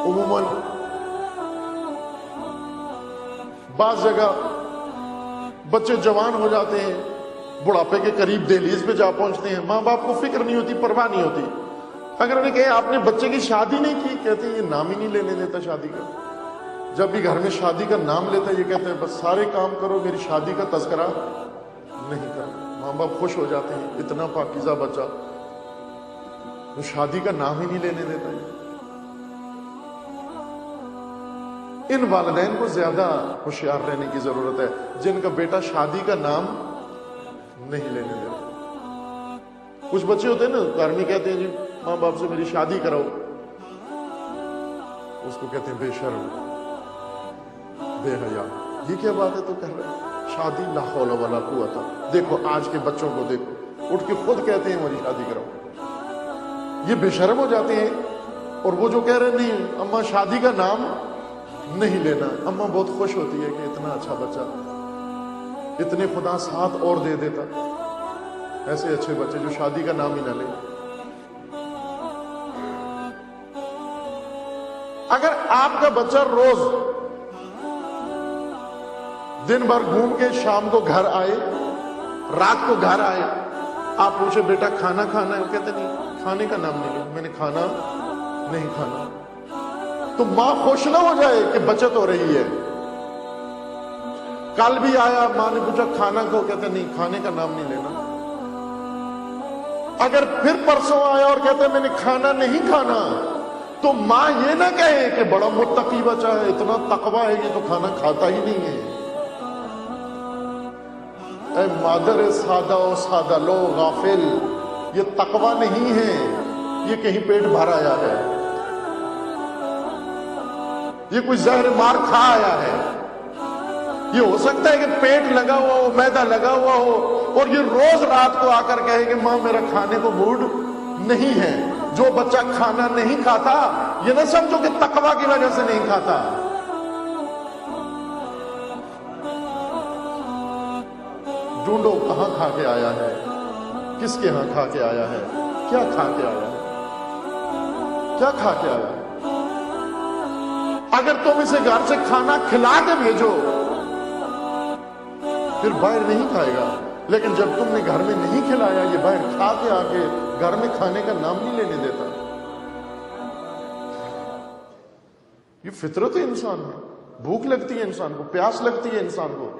عموماً بعض جگہ بچے جوان ہو جاتے ہیں، بڑھاپے کے قریب دہلیز پہ جا پہنچتے ہیں، ماں باپ کو فکر نہیں ہوتی، پرواہ نہیں ہوتی۔ اگر انہیں کہے آپ نے بچے کی شادی نہیں کی، کہتے ہیں یہ نام ہی نہیں لینے دیتا شادی کا۔ جب بھی گھر میں شادی کا نام لیتا ہے یہ کہتے ہیں بس سارے کام کرو، میری شادی کا تذکرہ نہیں کرنا۔ ماں باپ خوش ہو جاتے ہیں، اتنا پاکیزہ بچہ وہ شادی کا نام ہی نہیں لینے دیتا ہے۔ ان والدین کو زیادہ ہوشیار رہنے کی ضرورت ہے جن کا بیٹا شادی کا نام نہیں لینے دیتا۔ کچھ بچے ہوتے ہیں نا گھر میں کہتے ہیں جی ماں باپ سے میری شادی کراؤ، اس کو کہتے ہیں بے شرم، بے حیا۔ یہ کیا بات ہے تو کہہ رہے ہیں شادی لا حول ولا قوت۔ دیکھو آج کے بچوں کو دیکھو، اٹھ کے خود کہتے ہیں میری شادی کراؤ، یہ بے شرم ہو جاتے ہیں۔ اور وہ جو کہہ رہے ہیں نہیں اماں شادی کا نام نہیں لینا، اماں بہت خوش ہوتی ہے کہ اتنا اچھا بچہ، اتنے خدا ساتھ اور دے دیتا۔ ایسے اچھے بچے جو شادی کا نام ہی نہ لیں۔ اگر آپ کا بچہ روز دن بھر گھوم کے شام کو گھر آئے، رات کو گھر آئے، آپ پوچھے بیٹا کھانا کھانا ہے، وہ کہتے نہیں کھانے کا نام نہیں لیا، میں نے کھانا نہیں کھانا، تو ماں خوش نہ ہو جائے کہ بچت ہو رہی ہے۔ کل بھی آیا ماں نے پوچھا کھانا کو، کہتے نہیں کھانے کا نام نہیں لینا۔ اگر پھر پرسوں آیا اور کہتے میں نے کھانا نہیں کھانا، تو ماں یہ نہ کہے کہ بڑا متقی بچہ ہے، اتنا تقویٰ ہے، یہ تو کھانا کھاتا ہی نہیں ہے۔ اے مادر سادہ و سادہ لو غافل، یہ تقویٰ نہیں ہے، یہ کہیں پیٹ بھر آیا ہے، یہ کوئی زہر مار کھا آیا ہے۔ یہ ہو سکتا ہے کہ پیٹ لگا ہوا ہو، معدہ لگا ہوا ہو، اور یہ روز رات کو آ کر کہے کہ ماں میرا کھانے کو موڈ نہیں ہے۔ جو بچہ کھانا نہیں کھاتا یہ نہ سمجھو کہ تقویٰ کی وجہ سے نہیں کھاتا۔ ڈھونڈو کہاں کھا کے آیا ہے، کس کے ہاں کھا کے آیا ہے، کیا کھا کے آیا ہے، کیا کھا کے آیا ہے۔ اگر تم اسے گھر سے کھانا کھلا کے بھیجو پھر باہر نہیں کھائے گا، لیکن جب تم نے گھر میں نہیں کھلایا یہ باہر کھا کے آ کے گھر میں کھانے کا نام نہیں لینے دیتا۔ یہ فطرت ہے انسان میں، بھوک لگتی ہے انسان کو، پیاس لگتی ہے انسان کو۔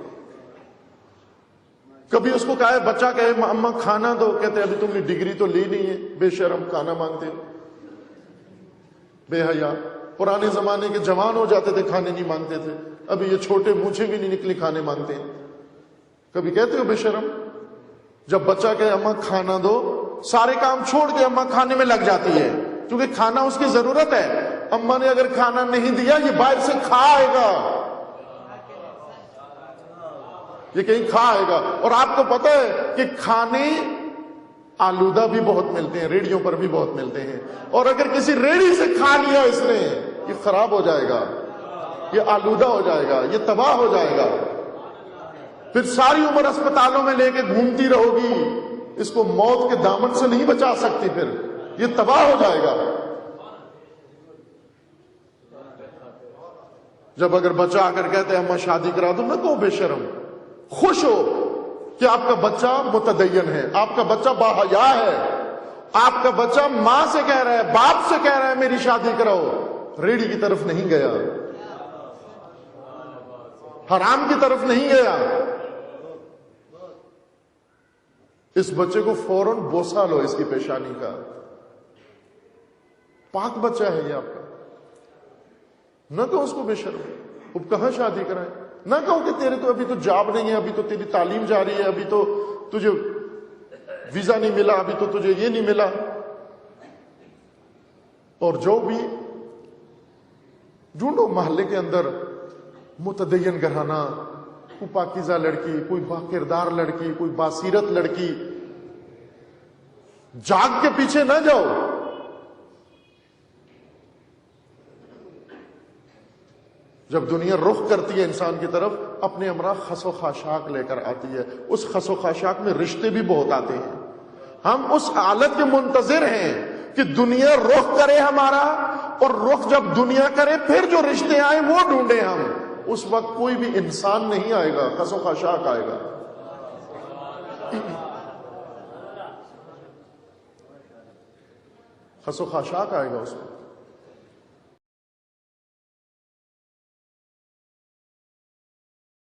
کبھی اس کو کہے بچہ کہے اماں کھانا دو، کہتے ابھی تم نے ڈگری تو لی نہیں ہے، بے شرم کھانا مانگتے، بے حیا۔ پرانے زمانے کے جوان ہو جاتے تھے کھانے نہیں مانگتے تھے، ابھی یہ چھوٹے مونچھیں بھی نہیں نکلی کھانے مانگتے ہیں۔ کبھی کہتے ہو بے شرم؟ جب بچہ کہے اماں کھانا دو، سارے کام چھوڑ کے اماں کھانے میں لگ جاتی ہے، کیونکہ کھانا اس کی ضرورت ہے۔ اماں نے اگر کھانا نہیں دیا یہ باہر سے کھا آئے گا، یہ کہیں کھا آئے گا۔ اور آپ کو پتہ ہے کہ کھانے آلودہ بھی بہت ملتے ہیں، ریڑھیوں پر بھی بہت ملتے ہیں، اور اگر کسی ریڑھی سے کھا لیا اس نے یہ خراب ہو جائے گا، یہ آلودہ ہو جائے گا، یہ تباہ ہو جائے گا، پھر ساری عمر اسپتالوں میں لے کے گھومتی رہو گی، اس کو موت کے دامن سے نہیں بچا سکتی، پھر یہ تباہ ہو جائے گا۔ جب اگر بچہ آ کر کہتے ہیں اماں شادی کرا دو، نہ کہو بے شرم، خوش ہو کہ آپ کا بچہ متدین ہے، آپ کا بچہ باحیا ہے، آپ کا بچہ ماں سے کہہ رہا ہے، باپ سے کہہ رہا ہے میری شادی کراؤ، ریڑھی کی طرف نہیں گیا، حرام کی طرف نہیں گیا۔ اس بچے کو فوراً بوسہ لو اس کی پیشانی کا، پاک بچہ ہے یہ آپ کا۔ نہ کہو اس کو بے شرم، اب کہاں شادی کرائیں، نہ کہو کہ تیرے تو ابھی تو جاب نہیں ہے، ابھی تو تیری تعلیم جاری ہے، ابھی تو تجھے ویزا نہیں ملا، ابھی تو تجھے یہ نہیں ملا۔ اور جو بھی ڈھونڈو محلے کے اندر متدین گھرانہ، کوئی پاکیزہ لڑکی، کوئی باکردار لڑکی، کوئی باسیرت لڑکی، جاگ کے پیچھے نہ جاؤ۔ جب دنیا رخ کرتی ہے انسان کی طرف، اپنے ہمراہ خس و خاشاک لے کر آتی ہے، اس خس و خاشاک میں رشتے بھی بہت آتے ہیں۔ ہم اس حالت کے منتظر ہیں کہ دنیا رخ کرے ہمارا، اور رخ جب دنیا کرے پھر جو رشتے آئے وہ ڈھونڈے ہم. اس وقت کوئی بھی انسان نہیں آئے گا, خس و خاشاک آئے گا. خس و خاشاک آئے گا اس وقت.